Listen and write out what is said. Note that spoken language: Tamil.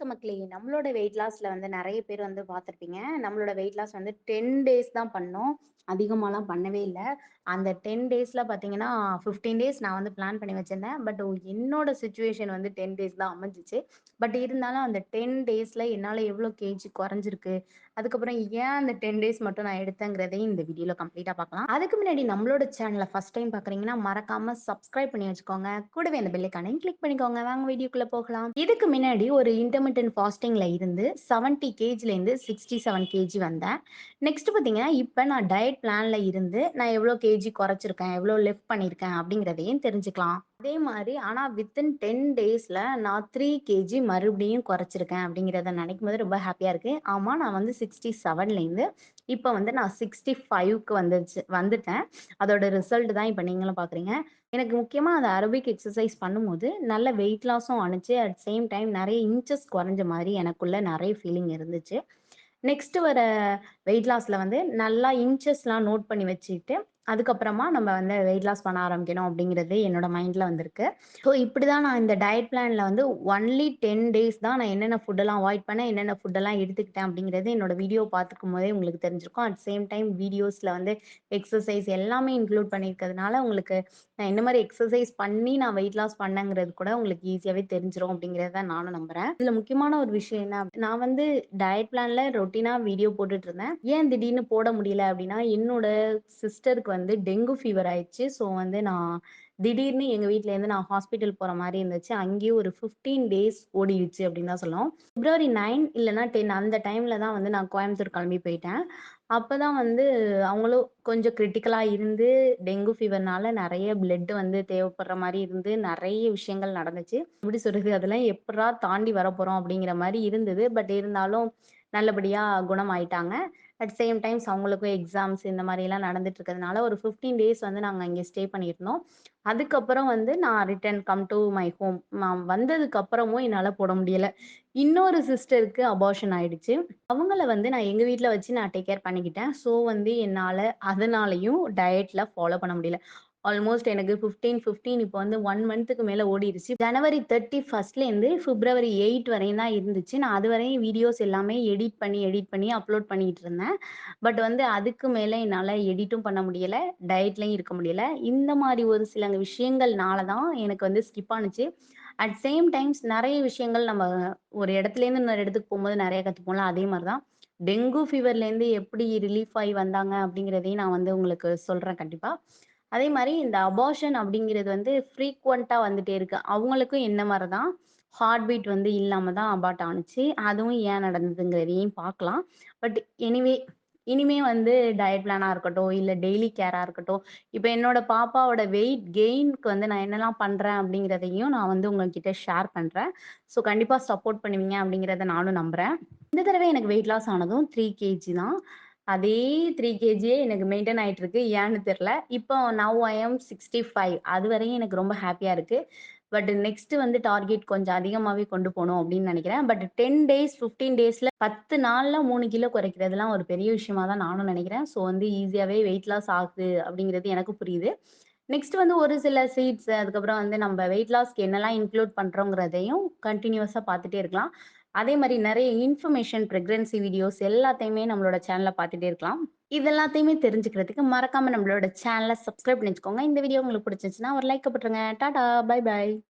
வணக்கம் மக்களே! நம்மளோட வெயிட் லாஸ்ல வந்து நெறைய பேர் வந்து பார்த்துருப்பீங்க. நம்மளோட வெயிட் லாஸ் வந்து 10 டேஸ் தான் பண்ணோம். அதிகமாலாம் பண்ணவே இல்ல. அந்த 10 டேஸ்ல பார்த்தீங்கன்னா, 15 டேஸ் நான் வந்து பிளான் பண்ணி வச்சிருந்தேன். பட் என்னோட சிச்சுவேஷன் வந்து 10 டேஸ் தான் அமைஞ்சுச்சு. பட் இருந்தாலும் அந்த 10 டேஸ்ல என்னால எவ்வளோ கேஜி குறைஞ்சிருக்கு, அதுக்கப்புறம் ஏன் அந்த 10 டேஸ் மட்டும் நான் எடுத்தேங்கிறதையும் இந்த வீடியோல கம்ப்ளீட்டா பார்க்கலாம். அதுக்கு முன்னாடி நம்மளோட சேனல ஃபர்ஸ்ட் டைம் பார்க்குறீங்கன்னா, மறக்காம சப்ஸ்கிரைப் பண்ணி வச்சுக்கோங்க. கூடவே அந்த பெல் ஐகானையும் கிளிக் பண்ணிக்கோங்க. வாங்க வீடியோக்குள்ள போகலாம். இதுக்கு முன்னாடி ஒரு இன்டர்மிட்டன்ட் ஃபாஸ்டிங்ல இருந்து 70 கேஜிலேருந்து 67 கேஜி வந்தேன். நெக்ஸ்ட் பார்த்தீங்கன்னா, இப்ப நான் டயட் பிளான்ல இருந்து நான் எவ்வளோ கேஜி குறைச்சிருக்கேன், எவ்வளோ லெஃப்ட் பண்ணியிருக்கேன் அப்படிங்கிறதையும் தெரிஞ்சுக்கலாம். அதே மாரி ஆனா வித்தின் 10 டேஸ்ல நான் 3 கேஜி மறுபடியும் குறைச்சிருக்கேன் அப்படிங்கிறத நினைக்கும்போது ரொம்ப ஹேப்பியா இருக்கு. ஆமா, நான் வந்து 67லேருந்து இப்ப வந்து நான் 65க்கு வந்துட்டேன். அதோட ரிசல்ட் தான் இப்ப நீங்களும் பார்க்குறீங்க. எனக்கு முக்கியமா அந்த அரபிக் எக்சர்சைஸ் பண்ணும்போது, நல்ல வெயிட் லாஸும் ஆனுச்சு. அட் சேம் டைம் நெறைய இன்ச்சஸ் கொறஞ்ச மாரி எனக்குள்ள நெறைய ஃபீலிங் இருந்துச்சு. நெக்ஸ்ட் வர வெயிட் லாஸ்ல வந்து நல்லா இன்ச்சஸ்லாம் நோட் பண்ணி வச்சுட்டு, அதுக்கப்புறமா நம்ம வந்து வெயிட் லாஸ் பண்ண ஆரம்பிக்கணும் அப்படிங்கிறது என்னோட மைண்ட்ல வந்திருக்கு. ஸோ இப்படிதான் நான் இந்த டயட் பிளான்ல வந்து ஒன்லி 10 டேஸ் தான் நான் என்னென்ன ஃபுட்டெல்லாம் அவாய்ட் பண்ணேன், என்னென்ன ஃபுட்டெல்லாம் எடுத்துக்கிட்டேன் அப்படிங்கிறது என்னோட வீடியோ பார்த்துருக்கும்போதே உங்களுக்கு தெரிஞ்சிருக்கும். அட் சேம் டைம் வீடியோஸ்ல வந்து எக்ஸர்சைஸ் எல்லாமே இன்க்ளூட் பண்ணியிருக்கிறதுனால, உங்களுக்கு நான் என்ன மாரி எக்ஸர்சைஸ் பண்ணி நான் வெயிட் லாஸ் பண்ணேங்கிறது கூட உங்களுக்கு ஈஸியாவே தெரிஞ்சிரும் அப்படிங்கிறத நானும் நம்புறேன். இதுல முக்கியமான ஒரு விஷயம் என்ன நான் வந்து டயட் பிளான்ல ரொட்டீனா வீடியோ போட்டுட்டு இருந்தேன். ஏன் திடீர்னு போட முடியல அப்படின்னா, என்னோட சிஸ்டருக்கு வந்து டெங்கு ஃபீவர் ஆயிடுச்சு. ஸோ வந்து நான் திடீர்னு எங்க வீட்லேருந்து நான் ஹாஸ்பிட்டல் போற மாரி இருந்துச்சு. அங்கேயே ஒரு 15 டேஸ் ஓடிடுச்சு அப்படின்னு தான் சொல்லணும். பிப்ரவரி 9 இல்லன்னா 10 அந்த டைம்ல தான் வந்து நான் கோயம்புத்தூர் கிளம்பி போயிட்டேன். அப்பதான் வந்து அவங்களும் கொஞ்சம் கிரிட்டிக்கலா இருந்து டெங்கு ஃபீவர்னால நெறைய பிளட் வந்து தேவைப்படுற மாரி இருந்து நெறைய விஷயங்கள் நடந்துச்சு. எப்படி சொல்றது? அதெல்லாம் எப்புட்றா தாண்டி வரப்போறோம் அப்படிங்கிற மாரி இருந்தது. பட் இருந்தாலும் நல்லபடியா குணமாயிட்டாங்க. அட் சேம் டைம்ஸ் அவங்களுக்கும் எக்ஸாம்ஸ் இந்த மாரிலாம் நடந்துட்டு இருக்கிறதுனால ஒரு 15 டேஸ் வந்து நாங்க இங்க ஸ்டே பண்ணியிருந்தோம். அதுக்கப்புறம் வந்து நான் return come to my home. நான் வந்ததுக்கு அப்புறமும் என்னால போட முடியல. இன்னொரு சிஸ்டருக்கு அபார்ஷன் ஆயிடுச்சு. அவங்கள வந்து நான் எங்க வீட்ல வச்சு நான் டேக் கேர் பண்ணிக்கிட்டேன். ஸோ வந்து என்னால அதனாலயும் டயட்ல ஃபாலோ பண்ண முடியல. ஆல்மோஸ்ட் எனக்கு 15 இப்போ வந்து 1 மந்த்துக்கு மேல ஓடிருச்சு. ஜனவரி 31லேருந்து பிப்ரவரி 8 வரையும் தான் இருந்துச்சு. நான் அதுவரையும் வீடியோஸ் எல்லாமே எடிட் பண்ணி அப்லோட் பண்ணிட்டு இருந்தேன். பட் வந்து அதுக்கு மேல என்னால எடிட்டும் பண்ண முடியல. டயட்லயும் இருக்க முடியல. இந்த மாரி ஒரு சில விஷயங்கள்னால தான் எனக்கு வந்து ஸ்கிப் ஆனுச்சு. அட் சேம் டைம்ஸ் நெறைய விஷயங்கள் நம்ம ஒரு இடத்துலேருந்து இன்னொரு இடத்துக்கு போம்போது நெறைய கத்துப்போம்ல. அதே மாரி தான் டெங்கு ஃபீவர்லேருந்து எப்படி ரிலீஃப் ஆயி வந்தாங்க அப்படிங்கிறதையும் நான் வந்து உங்களுக்கு சொல்றேன் கண்டிப்பா. அதே மாரி இந்த அபார்ஷன் அப்படிங்கிறது வந்து ஃப்ரீக்வென்ட்டா வந்துட்டே இருக்கு. அவங்களுக்கும் என்ன மாரி தான் ஹார்ட் பீட் வந்து இல்லாம தான் அபார்ட் ஆனுச்சு. அதுவும் ஏன் நடந்ததுங்கிறதையும் பார்க்கலாம். பட் எனிவே இனிமே வந்து டயட் பிளானா இருக்கட்டும், இல்ல டெய்லி கேரா இருக்கட்டும், இப்ப என்னோட பாப்பாவோட வெயிட் கெயின்க்கு வந்து நான் என்னலாம் பண்றேன் அப்படிங்கிறதையும் நான் வந்து உங்ககிட்ட ஷேர் பண்றேன். ஸோ கண்டிப்பா சப்போர்ட் பண்ணுவீங்க அப்படிங்கிறத நானும் நம்புறேன். இந்த தடவை எனக்கு வெயிட் லாஸ் ஆனதும் 3 கேஜி தான். அதே 3 கேஜியே எனக்கு மெயின்டெயின் ஆயிட்டு இருக்கு. ஏன்னு தெரியல. இப்போ நவ் ஐ அம் 65 அதுவரையும் எனக்கு ரொம்ப ஹேப்பியா இருக்கு. பட் நெக்ஸ்ட் வந்து டார்கெட் கொஞ்சம் அதிகமாவே கொண்டு போணும் அப்படின்னு நினைக்கிறேன். பட் 10 டேஸ், 15 டேஸ்ல 10 நாள்ல 3 கிலோ குறைக்கிறதெல்லாம் ஒரு பெரிய விஷயமா தான் நானும் நினைக்கிறேன். ஸோ வந்து ஈஸியாவே வெயிட் லாஸ் ஆகுது அப்படிங்கிறது எனக்கு புரியுது. நெக்ஸ்ட் வந்து ஒரு சில சீட்ஸ் அதுக்கப்புறம் வந்து நம்ம வெயிட் லாஸ்க்கு என்னலாம் இன்க்ளூட் பண்றோங்கிறதையும் கன்டினியூஸா பார்த்துட்டே இருக்கலாம். அதே மாரி நெறைய இன்ஃபர்மேஷன், பிரெக்னன்சி வீடியோஸ் எல்லாத்தையுமே நம்மளோட சேனல்ல பார்த்துட்டே இருக்கலாம். இது எல்லாத்தையுமே தெரிஞ்சுக்கிறதுக்கு மறக்காம நம்மளோட சேனல சப்ஸ்கிரைப் பண்ணி வச்சுக்கோங்க. இந்த வீடியோ உங்களுக்கு பிடிச்சிருந்துச்சுன்னா ஒரு லைக்க போட்டுருங்க. டாடா! Bye by.